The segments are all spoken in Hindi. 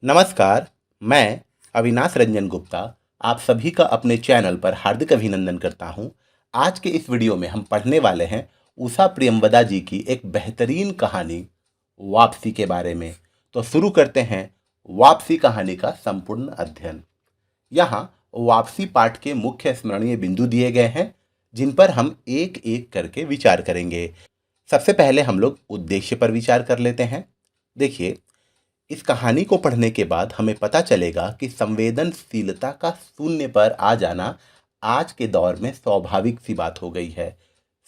नमस्कार, मैं अविनाश रंजन गुप्ता आप सभी का अपने चैनल पर हार्दिक अभिनंदन करता हूं। आज के इस वीडियो में हम पढ़ने वाले हैं उषा प्रियंवदा जी की एक बेहतरीन कहानी वापसी के बारे में। तो शुरू करते हैं वापसी कहानी का संपूर्ण अध्ययन। यहाँ वापसी पाठ के मुख्य स्मरणीय बिंदु दिए गए हैं जिन पर हम एक एक करके विचार करेंगे। सबसे पहले हम लोग उद्देश्य पर विचार कर लेते हैं। देखिए, इस कहानी को पढ़ने के बाद हमें पता चलेगा कि संवेदनशीलता का शून्य पर आ जाना आज के दौर में स्वाभाविक सी बात हो गई है।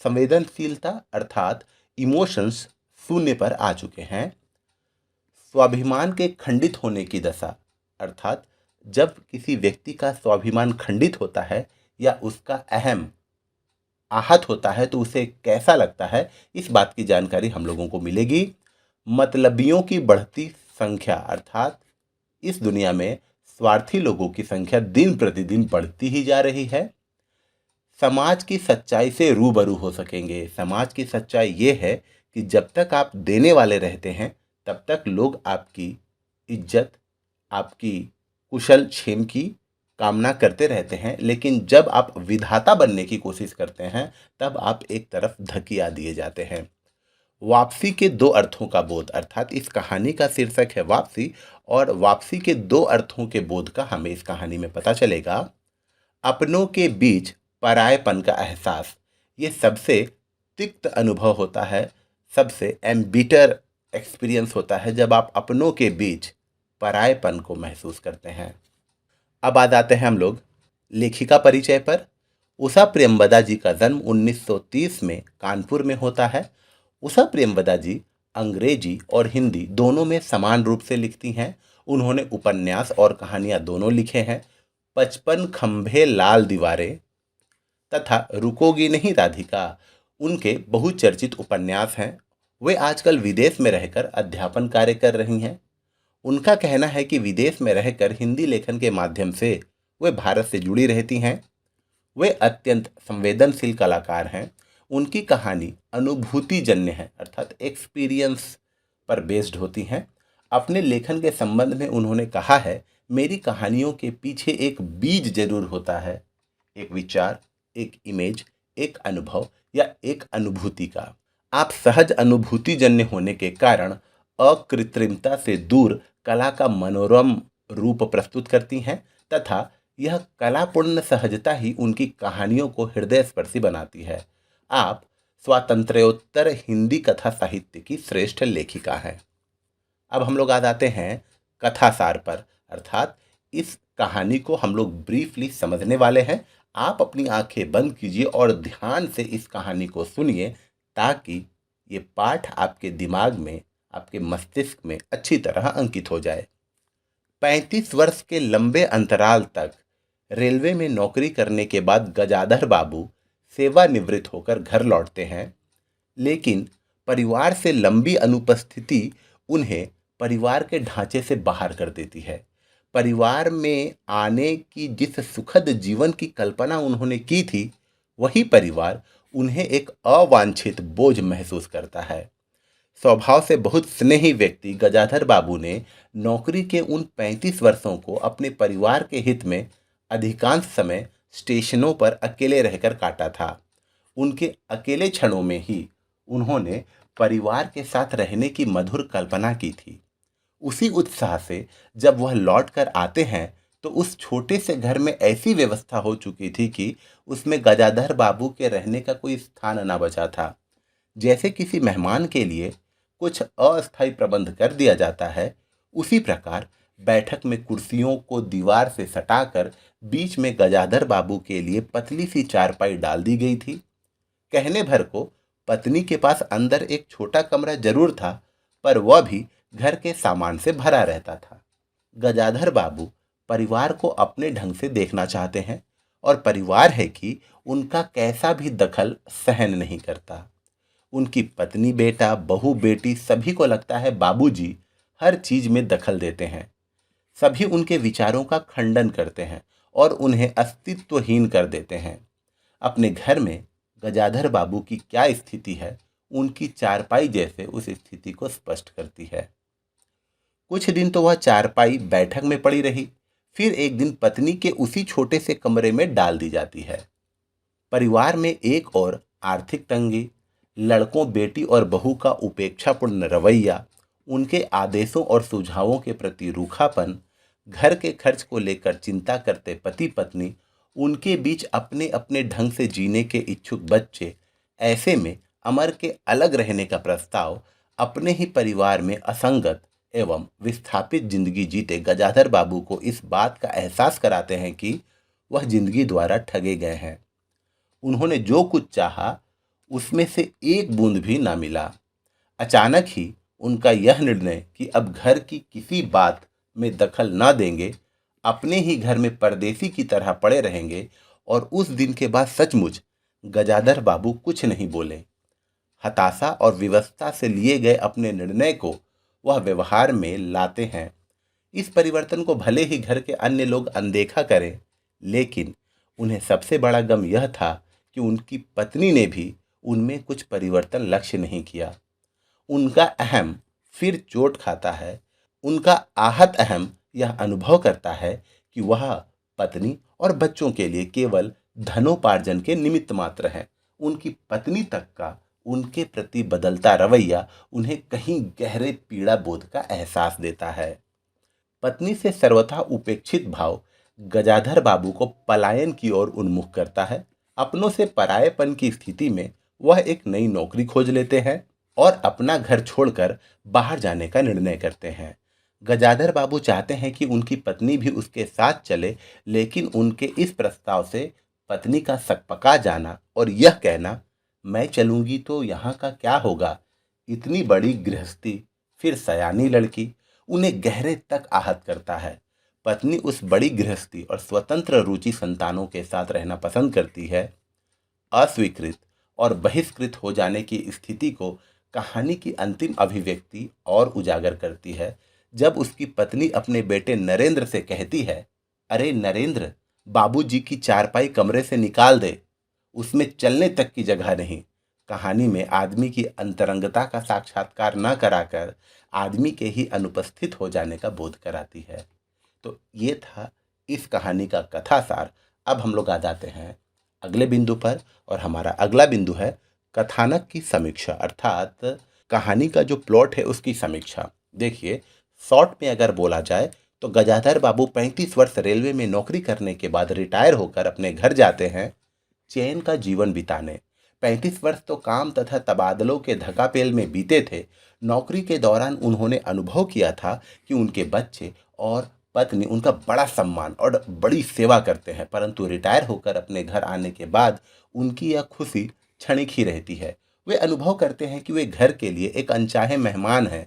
संवेदनशीलता अर्थात इमोशंस शून्य पर आ चुके हैं। स्वाभिमान के खंडित होने की दशा अर्थात जब किसी व्यक्ति का स्वाभिमान खंडित होता है या उसका अहम आहत होता है तो उसे कैसा लगता है, इस बात की जानकारी हम लोगों को मिलेगी। मतलबियों की बढ़ती संख्या अर्थात इस दुनिया में स्वार्थी लोगों की संख्या दिन प्रतिदिन बढ़ती ही जा रही है। समाज की सच्चाई से रूबरू हो सकेंगे। समाज की सच्चाई ये है कि जब तक आप देने वाले रहते हैं तब तक लोग आपकी इज्जत, आपकी कुशल क्षेम की कामना करते रहते हैं, लेकिन जब आप विधाता बनने की कोशिश करते हैं तब आप एक तरफ धकिया दिए जाते हैं। वापसी के दो अर्थों का बोध अर्थात इस कहानी का शीर्षक है वापसी, और वापसी के दो अर्थों के बोध का हमें इस कहानी में पता चलेगा। अपनों के बीच परायेपन का एहसास, ये सबसे तिक्त अनुभव होता है, सबसे एम्बिटर एक्सपीरियंस होता है जब आप अपनों के बीच परायेपन को महसूस करते हैं। अब आ जाते हैं हम लोग लेखिका परिचय पर। उषा प्रियंवदा जी का जन्म 1930 में कानपुर में होता है। उषा प्रियंवदा जी अंग्रेजी और हिंदी दोनों में समान रूप से लिखती हैं। उन्होंने उपन्यास और कहानियां दोनों लिखे हैं। 55 खंभे लाल दीवारें तथा रुकोगी नहीं राधिका उनके बहुचर्चित उपन्यास हैं। वे आजकल विदेश में रहकर अध्यापन कार्य कर रही हैं। उनका कहना है कि विदेश में रहकर हिंदी लेखन के माध्यम से वे भारत से जुड़ी रहती हैं। वे अत्यंत संवेदनशील कलाकार हैं। उनकी कहानी अनुभूति जन्य है अर्थात एक्सपीरियंस पर बेस्ड होती हैं। अपने लेखन के संबंध में उन्होंने कहा है, मेरी कहानियों के पीछे एक बीज जरूर होता है, एक विचार, एक इमेज, एक अनुभव या एक अनुभूति का। आप सहज अनुभूति जन्य होने के कारण अकृत्रिमता से दूर कला का मनोरम रूप प्रस्तुत करती हैं तथा यह कलापूर्ण सहजता ही उनकी कहानियों को हृदयस्पर्शी बनाती है। आप स्वातंत्र्योत्तर हिंदी कथा साहित्य की श्रेष्ठ लेखिका हैं। अब हम लोग आ जाते हैं कथासार पर अर्थात इस कहानी को हम लोग ब्रीफली समझने वाले हैं। आप अपनी आंखें बंद कीजिए और ध्यान से इस कहानी को सुनिए ताकि ये पाठ आपके दिमाग में, आपके मस्तिष्क में अच्छी तरह अंकित हो जाए। 35 वर्ष के लंबे अंतराल तक रेलवे में नौकरी करने के बाद गजाधर बाबू सेवानिवृत्त होकर घर लौटते हैं, लेकिन परिवार से लंबी अनुपस्थिति उन्हें परिवार के ढांचे से बाहर कर देती है। परिवार में आने की जिस सुखद जीवन की कल्पना उन्होंने की थी, वही परिवार उन्हें एक अवांछित बोझ महसूस करता है। स्वभाव से बहुत स्नेही व्यक्ति गजाधर बाबू ने नौकरी के उन 35 वर्षों को अपने परिवार के हित में अधिकांश समय स्टेशनों पर अकेले रहकर काटा था। उनके अकेले क्षणों में ही उन्होंने परिवार के साथ रहने की मधुर कल्पना की थी। उसी उत्साह से जब वह लौट कर आते हैं तो उस छोटे से घर में ऐसी व्यवस्था हो चुकी थी कि उसमें गजाधर बाबू के रहने का कोई स्थान न बचा था। जैसे किसी मेहमान के लिए कुछ अस्थायी प्रबंध कर दिया जाता है, उसी प्रकार बैठक में कुर्सियों को दीवार से सटाकर बीच में गजाधर बाबू के लिए पतली सी चारपाई डाल दी गई थी। कहने भर को पत्नी के पास अंदर एक छोटा कमरा जरूर था, पर वह भी घर के सामान से भरा रहता था। गजाधर बाबू परिवार को अपने ढंग से देखना चाहते हैं और परिवार है कि उनका कैसा भी दखल सहन नहीं करता। उनकी पत्नी, बेटा, बहू, बेटी सभी को लगता है बाबूजी हर चीज में दखल देते हैं। सभी उनके विचारों का खंडन करते हैं और उन्हें अस्तित्वहीन कर देते हैं। अपने घर में गजाधर बाबू की क्या स्थिति है, उनकी चारपाई जैसे उस स्थिति को स्पष्ट करती है। कुछ दिन तो वह चारपाई बैठक में पड़ी रही, फिर एक दिन पत्नी के उसी छोटे से कमरे में डाल दी जाती है। परिवार में एक और आर्थिक तंगी, लड़कों बेटी और बहू का उपेक्षापूर्ण रवैया, उनके आदेशों और सुझावों के प्रति रूखापन, घर के खर्च को लेकर चिंता करते पति पत्नी, उनके बीच अपने अपने ढंग से जीने के इच्छुक बच्चे, ऐसे में अमर के अलग रहने का प्रस्ताव अपने ही परिवार में असंगत एवं विस्थापित जिंदगी जीते गजाधर बाबू को इस बात का एहसास कराते हैं कि वह जिंदगी द्वारा ठगे गए हैं। उन्होंने जो कुछ चाहा उसमें से एक बूंद भी ना मिला। अचानक ही उनका यह निर्णय कि अब घर की किसी बात में दखल ना देंगे, अपने ही घर में परदेसी की तरह पड़े रहेंगे, और उस दिन के बाद सचमुच गजाधर बाबू कुछ नहीं बोले। हताशा और विवशता से लिए गए अपने निर्णय को वह व्यवहार में लाते हैं। इस परिवर्तन को भले ही घर के अन्य लोग अनदेखा करें, लेकिन उन्हें सबसे बड़ा गम यह था कि उनकी पत्नी ने भी उनमें कुछ परिवर्तन लक्ष्य नहीं किया। उनका अहम फिर चोट खाता है। उनका आहत अहम यह अनुभव करता है कि वह पत्नी और बच्चों के लिए केवल धनोपार्जन के निमित्त मात्र हैं। उनकी पत्नी तक का उनके प्रति बदलता रवैया उन्हें कहीं गहरे पीड़ा बोध का एहसास देता है। पत्नी से सर्वथा उपेक्षित भाव गजाधर बाबू को पलायन की ओर उन्मुख करता है। अपनों से परायेपन की स्थिति में वह एक नई नौकरी खोज लेते हैं और अपना घर छोड़कर बाहर जाने का निर्णय करते हैं। गजाधर बाबू चाहते हैं कि उनकी पत्नी भी उसके साथ चले, लेकिन उनके इस प्रस्ताव से पत्नी का सकपका जाना और यह कहना, मैं चलूंगी तो यहाँ का क्या होगा, इतनी बड़ी गृहस्थी, फिर सयानी लड़की, उन्हें गहरे तक आहत करता है। पत्नी उस बड़ी गृहस्थी और स्वतंत्र रुचि संतानों के साथ रहना पसंद करती है। अस्वीकृत और बहिष्कृत हो जाने की स्थिति को कहानी की अंतिम अभिव्यक्ति और उजागर करती है, जब उसकी पत्नी अपने बेटे नरेंद्र से कहती है, अरे नरेंद्र, बाबूजी की चारपाई कमरे से निकाल दे, उसमें चलने तक की जगह नहीं। कहानी में आदमी की अंतरंगता का साक्षात्कार न कराकर आदमी के ही अनुपस्थित हो जाने का बोध कराती है। तो ये था इस कहानी का कथासार। अब हम लोग आ जाते हैं अगले बिंदु पर, और हमारा अगला बिंदु है कथानक की समीक्षा, अर्थात कहानी का जो प्लॉट है उसकी समीक्षा। देखिए, शॉर्ट में अगर बोला जाए तो गजाधर बाबू 35 वर्ष रेलवे में नौकरी करने के बाद रिटायर होकर अपने घर जाते हैं चैन का जीवन बिताने। 35 वर्ष तो काम तथा तबादलों के धक्कापेल में बीते थे। नौकरी के दौरान उन्होंने अनुभव किया था कि उनके बच्चे और पत्नी उनका बड़ा सम्मान और बड़ी सेवा करते हैं, परंतु रिटायर होकर अपने घर आने के बाद उनकी यह खुशी क्षणिक ही रहती है। वे अनुभव करते हैं कि वे घर के लिए एक अनचाहे मेहमान हैं।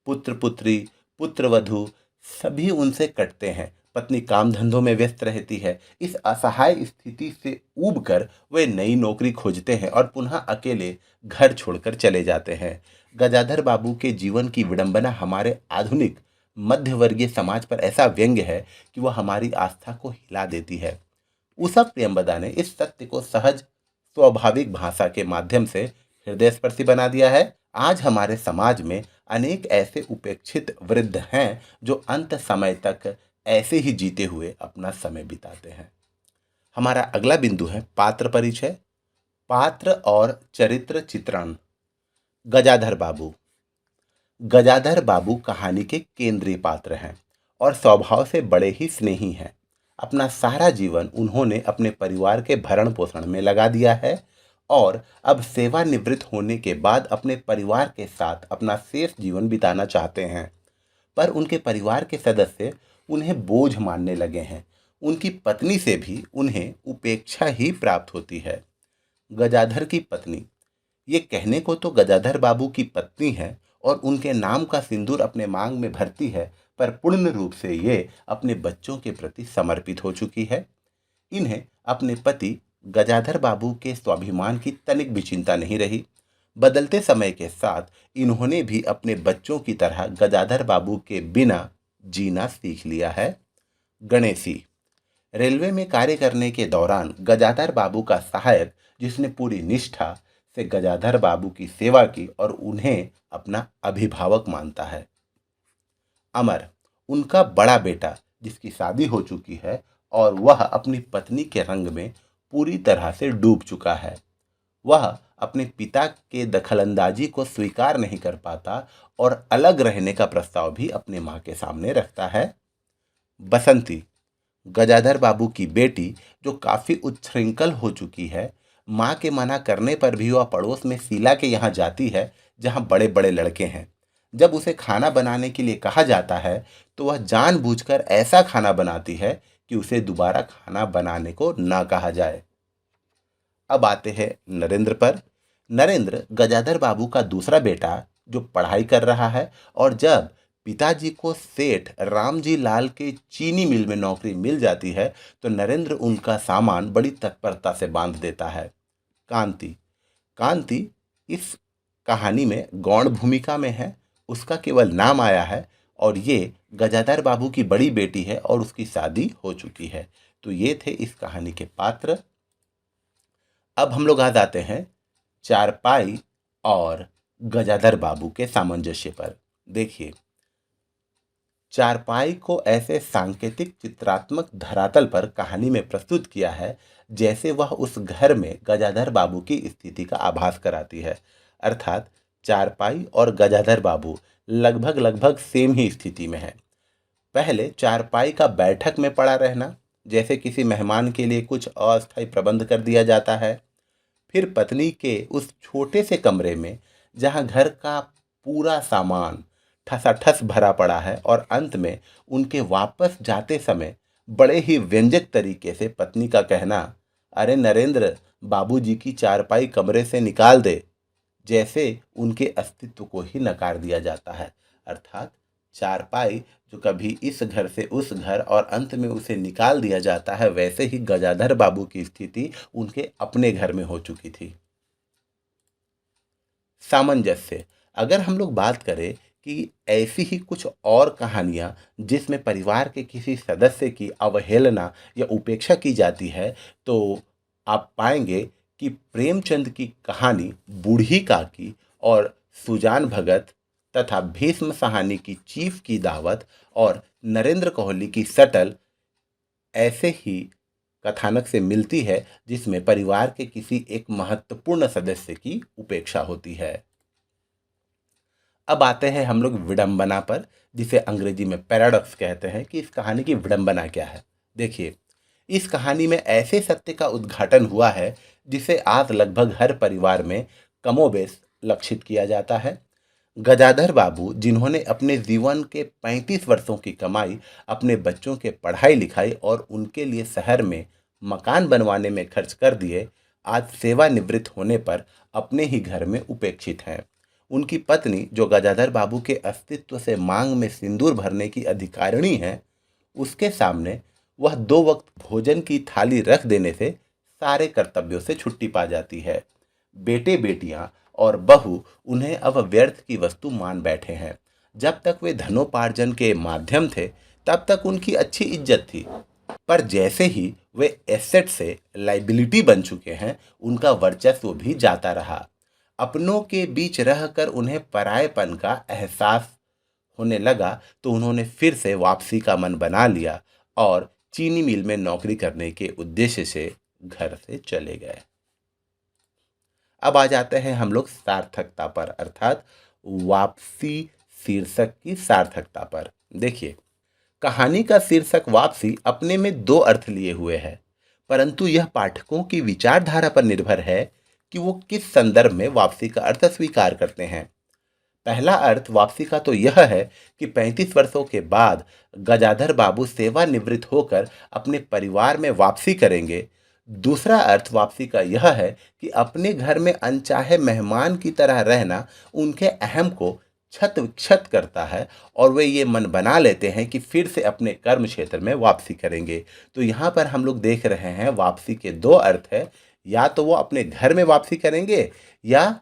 पुत्र पुत्री, पुत्रवधू सभी उनसे कटते हैं। पत्नी काम धंधों में व्यस्त रहती है। इस असहाय स्थिति से ऊब कर वे नई नौकरी खोजते हैं और पुनः अकेले घर छोड़कर चले जाते हैं। गजाधर बाबू के जीवन की विडंबना हमारे आधुनिक मध्यवर्गीय समाज पर ऐसा व्यंग्य है कि वह हमारी आस्था को हिला देती है। उषा प्रियंवदा ने इस सत्य को सहज स्वाभाविक भाषा के माध्यम से हृदयस्पर्शी बना दिया है। आज हमारे समाज में अनेक ऐसे उपेक्षित वृद्ध हैं जो अंत समय तक ऐसे ही जीते हुए अपना समय बिताते हैं। हमारा अगला बिंदु है पात्र परिचय, पात्र और चरित्र चित्रण। गजाधर बाबू। गजाधर बाबू कहानी के केंद्रीय पात्र हैं और स्वभाव से बड़े ही स्नेही हैं। अपना सारा जीवन उन्होंने अपने परिवार के भरण पोषण में लगा दिया है और अब सेवानिवृत्त होने के बाद अपने परिवार के साथ अपना शेष जीवन बिताना चाहते हैं। पर उनके परिवार के सदस्य उन्हें बोझ मानने लगे हैं। उनकी पत्नी से भी उन्हें उपेक्षा ही प्राप्त होती है। गजाधर की पत्नी, ये कहने को तो गजाधर बाबू की पत्नी है और उनके नाम का सिंदूर अपने मांग में भरती है, पर पूर्ण रूप से ये अपने बच्चों के प्रति समर्पित हो चुकी है। इन्हें अपने पति गजाधर बाबू के स्वाभिमान की तनिक भी चिंता नहीं रही। बदलते समय के साथ इन्होंने भी अपने बच्चों की तरह गजाधर बाबू के बिना जीना सीख लिया है। गणेशी। रेलवे में कार्य करने के दौरान गजाधर बाबू का सहायक, जिसने पूरी निष्ठा से गजाधर बाबू की सेवा की और उन्हें अपना अभिभावक मानता है। अमर उनका बड़ा बेटा जिसकी शादी हो चुकी है और वह अपनी पत्नी के रंग में पूरी तरह से डूब चुका है। वह अपने पिता के दखलंदाजी को स्वीकार नहीं कर पाता और अलग रहने का प्रस्ताव भी अपने माँ के सामने रखता है। बसंती गजाधर बाबू की बेटी जो काफी उच्छृंखल हो चुकी है, माँ के मना करने पर भी वह पड़ोस में शीला के यहाँ जाती है जहाँ बड़े बड़े लड़के हैं। जब उसे खाना बनाने के लिए कहा जाता है तो वह जानबूझकर ऐसा खाना बनाती है कि उसे दोबारा खाना बनाने को ना कहा जाए। अब आते हैं नरेंद्र पर। नरेंद्र गजाधर बाबू का दूसरा बेटा जो पढ़ाई कर रहा है और जब पिताजी को सेठ रामजी लाल के चीनी मिल में नौकरी मिल जाती है तो नरेंद्र उनका सामान बड़ी तत्परता से बांध देता है। कांति कांति इस कहानी में गौण भूमिका में है, उसका केवल नाम आया है और ये गजाधर बाबू की बड़ी बेटी है और उसकी शादी हो चुकी है। तो ये थे इस कहानी के पात्र। अब हम लोग आ जाते हैं चारपाई और गजाधर बाबू के सामंजस्य पर। देखिए, चारपाई को ऐसे सांकेतिक चित्रात्मक धरातल पर कहानी में प्रस्तुत किया है जैसे वह उस घर में गजाधर बाबू की स्थिति का आभास कराती है। अर्थात चारपाई और गजाधर बाबू लगभग लगभग सेम ही स्थिति में है। पहले चारपाई का बैठक में पड़ा रहना, जैसे किसी मेहमान के लिए कुछ अस्थायी प्रबंध कर दिया जाता है। फिर पत्नी के उस छोटे से कमरे में जहां घर का पूरा सामान ठसाठस भरा पड़ा है और अंत में उनके वापस जाते समय बड़े ही व्यंजक तरीके से पत्नी का कहना, अरे नरेंद्र, बाबूजी की चारपाई कमरे से निकाल दे, जैसे उनके अस्तित्व को ही नकार दिया जाता है। अर्थात चारपाई जो कभी इस घर से उस घर और अंत में उसे निकाल दिया जाता है, वैसे ही गजाधर बाबू की स्थिति उनके अपने घर में हो चुकी थी। सामंजस्य, अगर हम लोग बात करें कि ऐसी ही कुछ और कहानियां जिसमें परिवार के किसी सदस्य की अवहेलना या उपेक्षा की जाती है, तो आप पाएंगे कि प्रेमचंद की कहानी बूढ़ी काकी और सुजान भगत तथा भीष्म साहनी की चीफ की दावत और नरेंद्र कोहली की सटल ऐसे ही कथानक से मिलती है जिसमें परिवार के किसी एक महत्वपूर्ण सदस्य की उपेक्षा होती है। अब आते हैं हम लोग विडंबना पर, जिसे अंग्रेजी में पैराडॉक्स कहते हैं कि इस कहानी की विडंबना क्या है। देखिए, इस कहानी में ऐसे सत्य का उद्घाटन हुआ है जिसे आज लगभग हर परिवार में कमोबेश लक्षित किया जाता है। गजाधर बाबू जिन्होंने अपने जीवन के 35 वर्षों की कमाई अपने बच्चों के पढ़ाई लिखाई और उनके लिए शहर में मकान बनवाने में खर्च कर दिए, आज सेवानिवृत्त होने पर अपने ही घर में उपेक्षित हैं। उनकी पत्नी जो गजाधर बाबू के अस्तित्व से मांग में सिंदूर भरने की अधिकारिणी है, उसके सामने वह 2 वक्त भोजन की थाली रख देने से सारे कर्तव्यों से छुट्टी पा जाती है। बेटे बेटियां और बहू उन्हें अब व्यर्थ की वस्तु मान बैठे हैं। जब तक वे धनोपार्जन के माध्यम थे तब तक उनकी अच्छी इज्जत थी, पर जैसे ही वे एसेट से लाइबिलिटी बन चुके हैं, उनका वर्चस्व भी जाता रहा। अपनों के बीच रहकर उन्हें परायेपन का एहसास होने लगा तो उन्होंने फिर से वापसी का मन बना लिया और चीनी मिल में नौकरी करने के उद्देश्य से घर से चले गए। अब आ जाते हैं हम लोग सार्थकता पर, अर्थात वापसी शीर्षक की सार्थकता पर। देखिए, कहानी का शीर्षक वापसी अपने में 2 अर्थ लिए हुए है, परंतु यह पाठकों की विचारधारा पर निर्भर है कि वो किस संदर्भ में वापसी का अर्थ स्वीकार करते हैं। पहला अर्थ वापसी का तो यह है कि 35 वर्षों के बाद गजाधर बाबू सेवानिवृत्त होकर अपने परिवार में वापसी करेंगे। दूसरा अर्थ वापसी का यह है कि अपने घर में अनचाहे मेहमान की तरह रहना उनके अहम को छत विक्षत करता है और वे ये मन बना लेते हैं कि फिर से अपने कर्म क्षेत्र में वापसी करेंगे। तो यहाँ पर हम लोग देख रहे हैं वापसी के 2 अर्थ है, या तो वो अपने घर में वापसी करेंगे या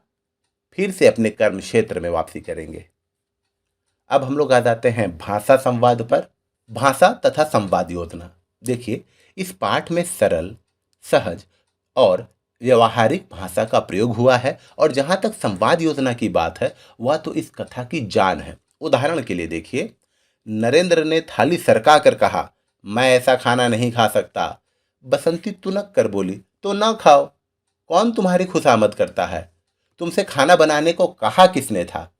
फिर से अपने कर्म क्षेत्र में वापसी करेंगे। अब हम लोग आ जाते हैं भाषा संवाद पर। भाषा तथा संवाद योजना। देखिए, इस पाठ में सरल, सहज और व्यवहारिक भाषा का प्रयोग हुआ है और जहां तक संवाद योजना की बात है वह तो इस कथा की जान है। उदाहरण के लिए देखिए, नरेंद्र ने थाली सरका कर कहा, मैं ऐसा खाना नहीं खा सकता। बसंती तुनक कर बोली, तो ना खाओ, कौन तुम्हारी खुशामद करता है? तुमसे खाना बनाने को कहा किसने था?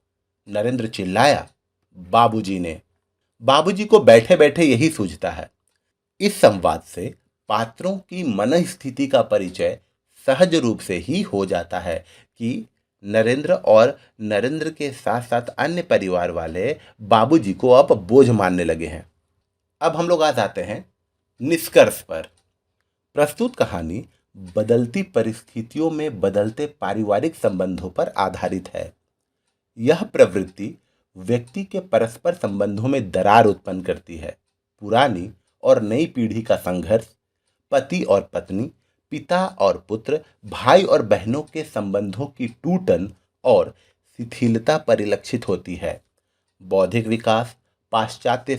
नरेंद्र चिल्लाया, बाबूजी ने। बाबूजी को बैठे बैठे यही सूझता है। इस संवाद से पात्रों की मन स्थिति का परिचय सहज रूप से ही हो जाता है कि नरेंद्र और नरेंद्र के साथ साथ अन्य परिवार वाले बाबूजी को अब बोझ मानने लगे हैं। अब हम लोग आ जाते हैं निष्कर्ष पर। प्रस्तुत कहानी बदलती परिस्थितियों में बदलते पारिवारिक संबंधों पर आधारित है। यह प्रवृत्ति व्यक्ति के परस्पर संबंधों में दरार उत्पन्न करती है। पुरानी और नई पीढ़ी का संघर्ष, पति और पत्नी, पिता और पुत्र, भाई और बहनों के संबंधों की टूटन और शिथिलता परिलक्षित होती है। बौद्धिक विकास, पाश्चात्य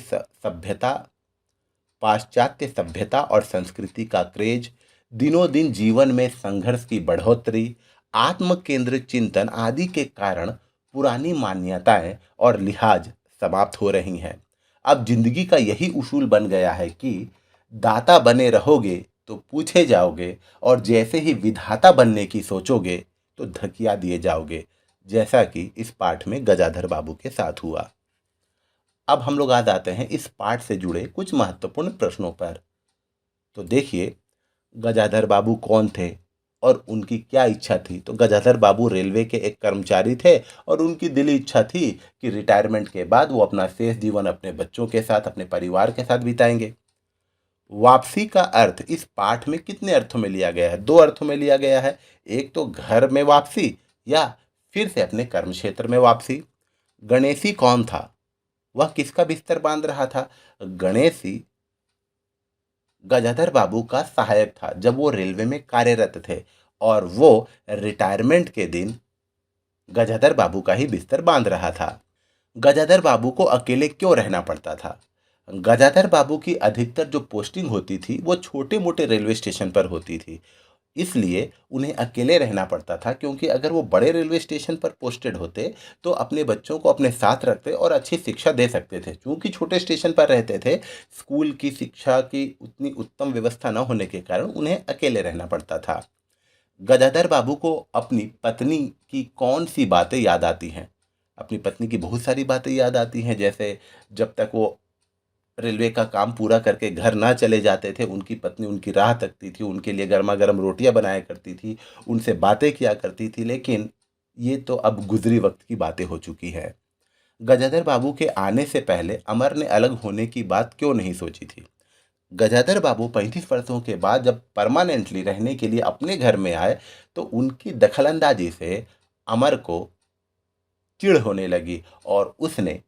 सभ्यता और संस्कृति का क्रेज, दिनों दिन जीवन में संघर्ष की बढ़ोतरी, आत्म केंद्रित चिंतन आदि के कारण पुरानी मान्यताएं और लिहाज समाप्त हो रही हैं। अब जिंदगी का यही उसूल बन गया है कि दाता बने रहोगे तो पूछे जाओगे, और जैसे ही विधाता बनने की सोचोगे तो धकिया दिए जाओगे, जैसा कि इस पाठ में गजाधर बाबू के साथ हुआ। अब हम लोग आ जाते हैं इस पाठ से जुड़े कुछ महत्वपूर्ण प्रश्नों पर। तो देखिए, गजाधर बाबू कौन थे और उनकी क्या इच्छा थी? तो गजाधर बाबू रेलवे के एक कर्मचारी थे और उनकी दिली इच्छा थी कि रिटायरमेंट के बाद वो अपना शेष जीवन अपने बच्चों के साथ, अपने परिवार के साथ बिताएंगे। वापसी का अर्थ इस पाठ में कितने अर्थों में लिया गया है? दो अर्थों में लिया गया है। एक तो घर में वापसी या फिर से अपने कर्म क्षेत्र में वापसी। गणेशी कौन था? वह किसका बिस्तर बांध रहा था? गणेशी गजाधर बाबू का सहायक था जब वो रेलवे में कार्यरत थे, और वो रिटायरमेंट के दिन गजाधर बाबू का ही बिस्तर बांध रहा था। गजाधर बाबू को अकेले क्यों रहना पड़ता था? गजाधर बाबू की अधिकतर जो पोस्टिंग होती थी वो छोटे मोटे रेलवे स्टेशन पर होती थी, इसलिए उन्हें अकेले रहना पड़ता था। क्योंकि अगर वो बड़े रेलवे स्टेशन पर पोस्टेड होते तो अपने बच्चों को अपने साथ रखते और अच्छी शिक्षा दे सकते थे। चूंकि छोटे स्टेशन पर रहते थे, स्कूल की शिक्षा की उतनी उत्तम व्यवस्था न होने के कारण उन्हें अकेले रहना पड़ता था। गजाधर बाबू को अपनी पत्नी की कौन सी बातें याद आती हैं? अपनी पत्नी की बहुत सारी बातें याद आती हैं। जैसे जब तक वो रेलवे का काम पूरा करके घर ना चले जाते थे, उनकी पत्नी उनकी राह तकती थी, उनके लिए गर्मा गर्म रोटियां बनाया करती थी, उनसे बातें किया करती थी। लेकिन ये तो अब गुजरी वक्त की बातें हो चुकी है। गजाधर बाबू के आने से पहले अमर ने अलग होने की बात क्यों नहीं सोची थी? गजाधर बाबू 35 वर्षों के बाद जब परमानेंटली रहने के लिए अपने घर में आए तो उनकी दखलंदाजी से अमर को चिढ़ होने लगी और उसने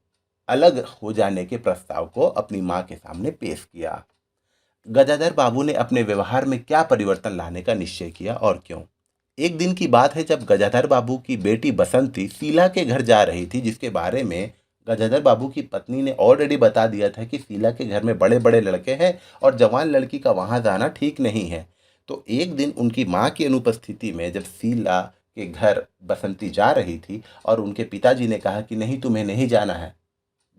अलग हो जाने के प्रस्ताव को अपनी मां के सामने पेश किया। गजाधर बाबू ने अपने व्यवहार में क्या परिवर्तन लाने का निश्चय किया और क्यों? एक दिन की बात है जब गजाधर बाबू की बेटी बसंती शीला के घर जा रही थी, जिसके बारे में गजाधर बाबू की पत्नी ने ऑलरेडी बता दिया था कि शीला के घर में बड़े बड़े लड़के हैं और जवान लड़की का वहां जाना ठीक नहीं है। तो एक दिन उनकी मां की अनुपस्थिति में जब शीला के घर बसंती जा रही थी और उनके पिताजी ने कहा कि नहीं, तुम्हें नहीं जाना है,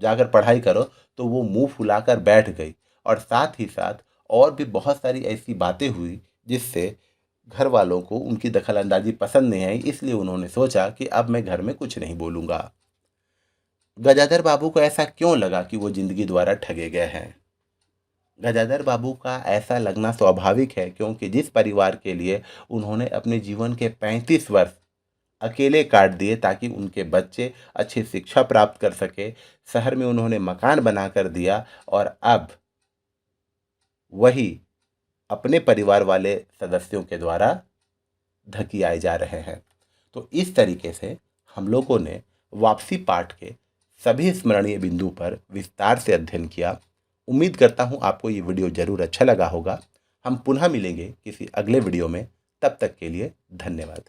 जाकर पढ़ाई करो, तो वो मुंह फुलाकर बैठ गई। और साथ ही साथ और भी बहुत सारी ऐसी बातें हुई जिससे घर वालों को उनकी दखलंदाजी पसंद नहीं आई, इसलिए उन्होंने सोचा कि अब मैं घर में कुछ नहीं बोलूंगा। गजाधर बाबू को ऐसा क्यों लगा कि वो जिंदगी द्वारा ठगे गए हैं? गजाधर बाबू का ऐसा लगना स्वाभाविक है क्योंकि जिस परिवार के लिए उन्होंने अपने जीवन के 35 वर्ष अकेले काट दिए ताकि उनके बच्चे अच्छी शिक्षा प्राप्त कर सके, शहर में उन्होंने मकान बना कर दिया और अब वही अपने परिवार वाले सदस्यों के द्वारा धकियाए जा रहे हैं। तो इस तरीके से हम लोगों ने वापसी पाठ के सभी स्मरणीय बिंदु पर विस्तार से अध्ययन किया। उम्मीद करता हूँ आपको ये वीडियो जरूर अच्छा लगा होगा। हम पुनः मिलेंगे किसी अगले वीडियो में। तब तक के लिए धन्यवाद।